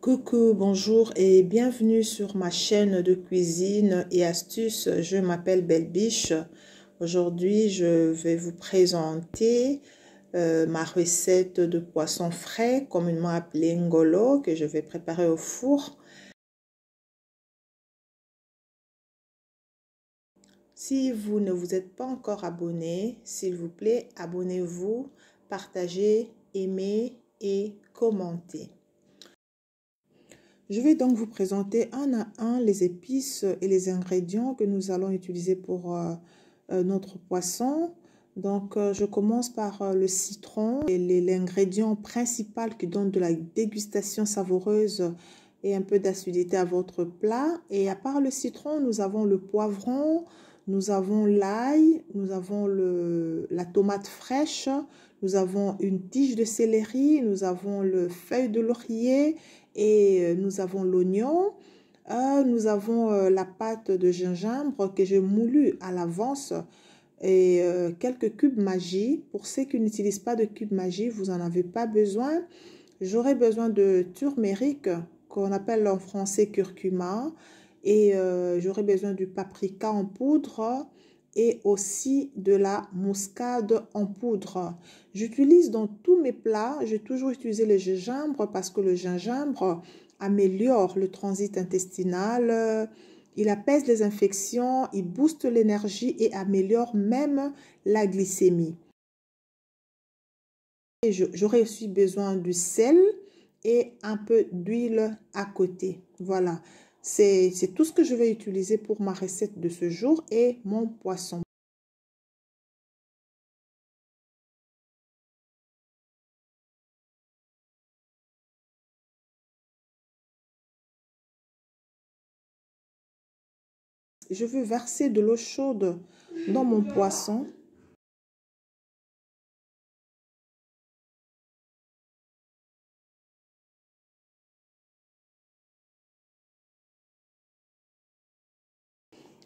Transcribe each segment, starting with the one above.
Coucou, bonjour et bienvenue sur ma chaîne de cuisine et astuces. Je m'appelle Belle Biche. Aujourd'hui, je vais vous présenter ma recette de poisson frais, communément appelé ngolo, que je vais préparer au four. Si vous ne vous êtes pas encore abonné, s'il vous plaît, abonnez-vous, partagez, aimez et commentez. Je vais donc vous présenter un à un les épices et les ingrédients que nous allons utiliser pour notre poisson. Donc, je commence par le citron, l'ingrédient principal qui donne de la dégustation savoureuse et un peu d'acidité à votre plat. Et à part le citron, nous avons le poivron, nous avons l'ail, nous avons la tomate fraîche, nous avons une tige de céleri, nous avons le feuille de laurier et nous avons l'oignon. Nous avons la pâte de gingembre que j'ai moulue à l'avance et quelques cubes Maggi. Pour ceux qui n'utilisent pas de cubes Maggi, vous n'en avez pas besoin. J'aurai besoin de turmeric, qu'on appelle en français curcuma, et j'aurai besoin du paprika en poudre et aussi de la muscade en poudre. J'utilise dans tous mes plats, j'ai toujours utilisé le gingembre parce que le gingembre améliore le transit intestinal, il apaise les infections, il booste l'énergie et améliore même la glycémie. J'aurai aussi besoin du sel et un peu d'huile à côté. Voilà, c'est tout ce que je vais utiliser pour ma recette de ce jour et mon poisson. Je veux verser de l'eau chaude dans mon poisson.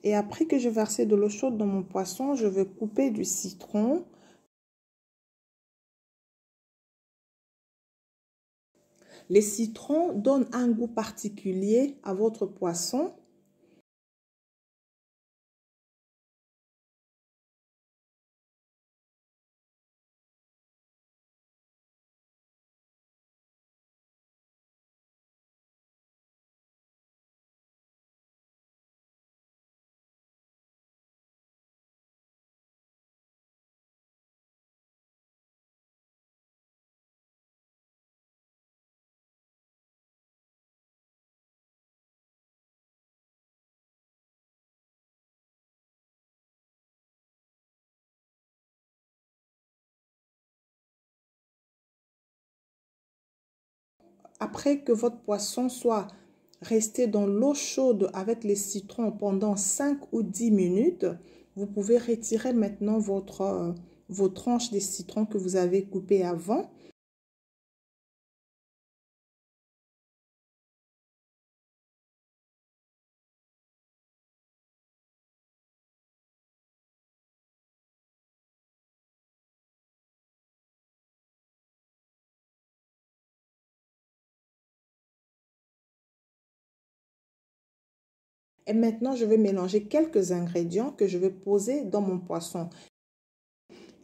Et après que j'ai versé de l'eau chaude dans mon poisson, je vais couper du citron. Les citrons donnent un goût particulier à votre poisson. Après que votre poisson soit resté dans l'eau chaude avec les citrons pendant 5 ou 10 minutes, vous pouvez retirer maintenant vos tranches de citron que vous avez coupées avant. Et maintenant, je vais mélanger quelques ingrédients que je vais poser dans mon poisson.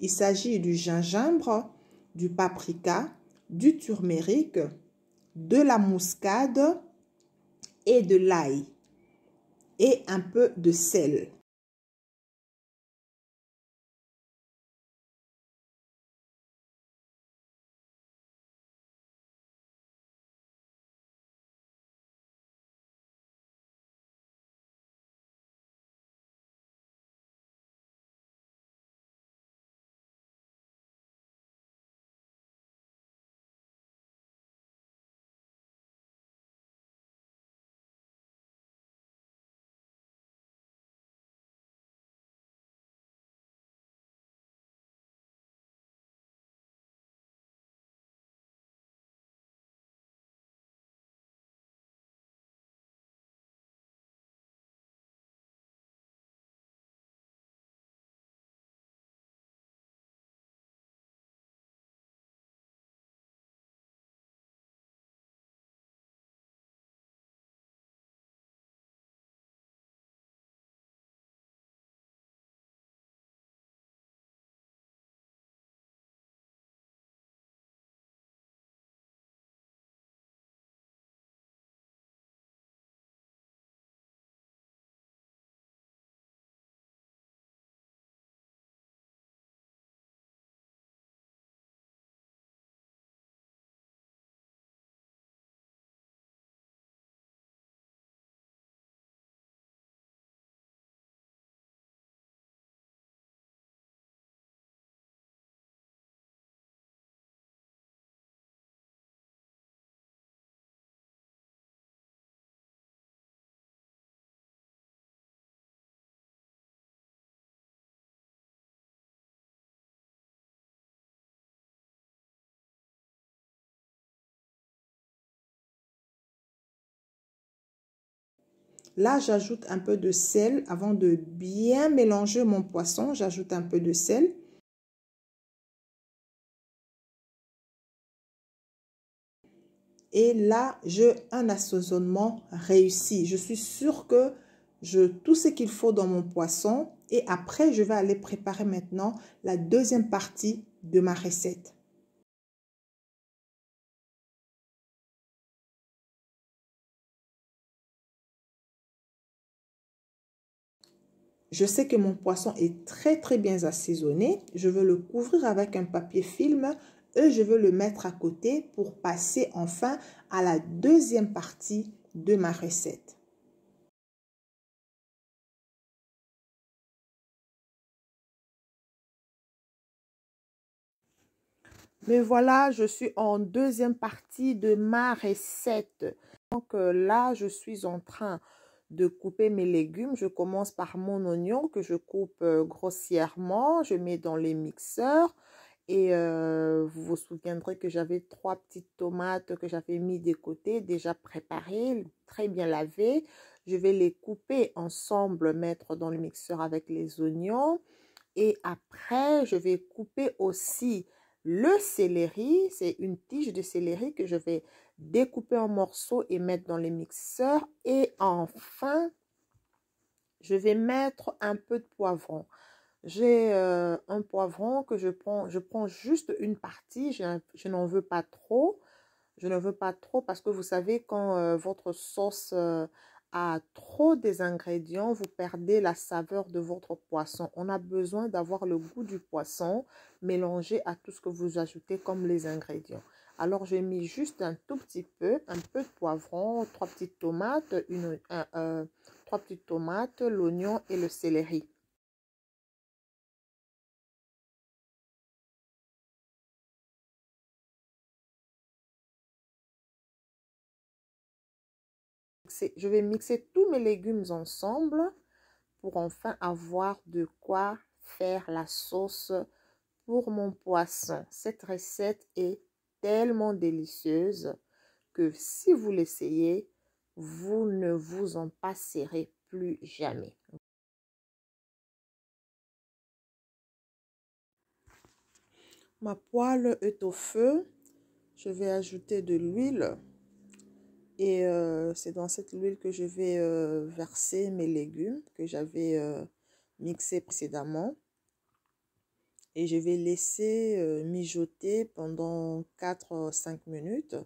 Il s'agit du gingembre, du paprika, du turmeric, de la muscade et de l'ail et un peu de sel. Là, j'ajoute un peu de sel avant de bien mélanger mon poisson. J'ajoute un peu de sel. Et là, j'ai un assaisonnement réussi. Je suis sûre que je tout ce qu'il faut dans mon poisson. Et après, je vais aller préparer maintenant la deuxième partie de ma recette. Je sais que mon poisson est très bien assaisonné. Je veux le couvrir avec un papier film et je veux le mettre à côté pour passer enfin à la deuxième partie de ma recette. Mais voilà, je suis en deuxième partie de ma recette. Donc là, je suis en train de couper mes légumes. Je commence par mon oignon que je coupe grossièrement. Je mets dans les mixeurs. Et vous vous souviendrez que j'avais 3 petites tomates que j'avais mis de côté, déjà préparées, très bien lavées. Je vais les couper ensemble, mettre dans le mixeur avec les oignons. Et après, je vais couper aussi le céleri. C'est une tige de céleri que je vais découper en morceaux et mettre dans les mixeurs. Et enfin, je vais mettre un peu de poivron. J'ai un poivron que je prends juste une partie, je n'en veux pas trop. Je ne veux pas trop parce que vous savez, quand votre sauce a trop des ingrédients, vous perdez la saveur de votre poisson. On a besoin d'avoir le goût du poisson mélangé à tout ce que vous ajoutez comme les ingrédients. Alors, j'ai mis juste un peu de poivron, 3 petites tomates, 3 petites tomates, l'oignon et le céleri. Je vais mixer tous mes légumes ensemble pour enfin avoir de quoi faire la sauce pour mon poisson. Cette recette est tellement délicieuse que si vous l'essayez, vous ne vous en passerez plus jamais. Ma poêle est au feu. Je vais ajouter de l'huile. Et c'est dans cette huile que je vais verser mes légumes que j'avais mixés précédemment. Et je vais laisser mijoter pendant 4 à 5 minutes.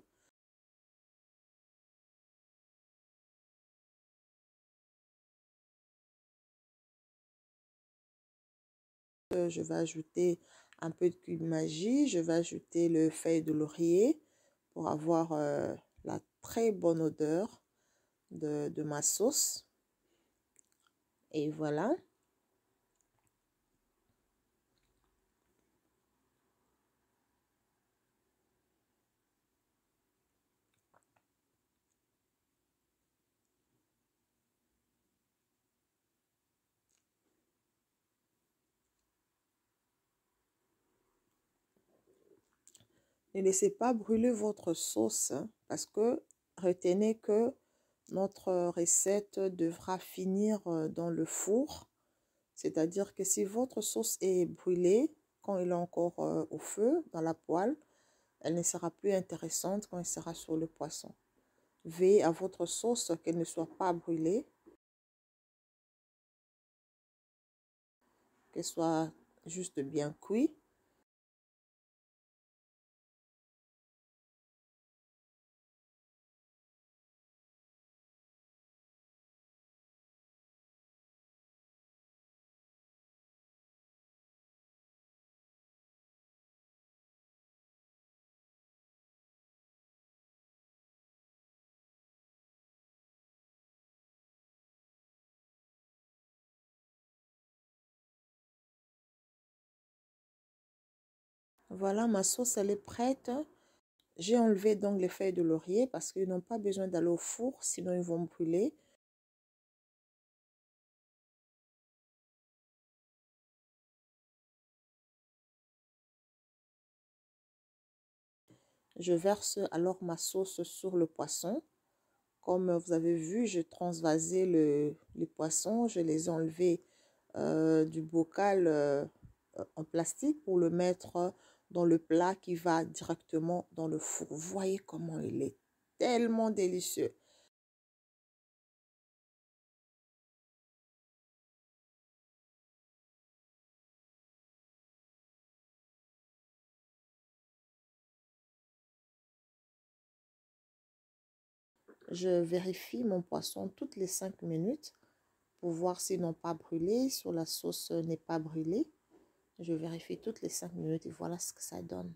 Je vais ajouter un peu de cumin magie. Je vais ajouter le feuille de laurier pour avoir la très bonne odeur de ma sauce. Et voilà. Ne laissez pas brûler votre sauce parce que retenez que notre recette devra finir dans le four. C'est-à-dire que si votre sauce est brûlée quand elle est encore au feu dans la poêle, elle ne sera plus intéressante quand elle sera sur le poisson. Veillez à votre sauce qu'elle ne soit pas brûlée, qu'elle soit juste bien cuite. Voilà, ma sauce, elle est prête. J'ai enlevé donc les feuilles de laurier parce qu'ils n'ont pas besoin d'aller au four, sinon ils vont brûler. Je verse alors ma sauce sur le poisson Comme vous avez vu, j'ai transvasé les poissons, je les ai enlevés du bocal en plastique pour le mettre dans le plat qui va directement dans le four. Vous voyez comment il est tellement délicieux. Je vérifie mon poisson toutes les 5 minutes pour voir s'ils n'ont pas brûlé, si la sauce n'est pas brûlée. Je vérifie toutes les 5 minutes et voilà ce que ça donne.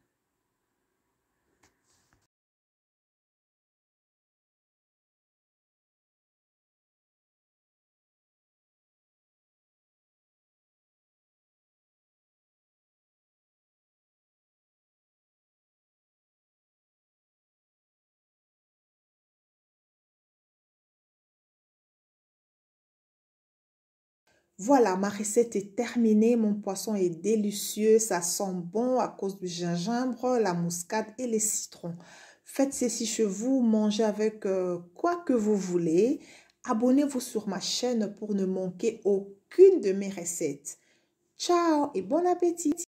Voilà, ma recette est terminée. Mon poisson est délicieux. Ça sent bon à cause du gingembre, la muscade et les citrons. Faites ceci chez vous. Mangez avec quoi que vous voulez. Abonnez-vous sur ma chaîne pour ne manquer aucune de mes recettes. Ciao et bon appétit!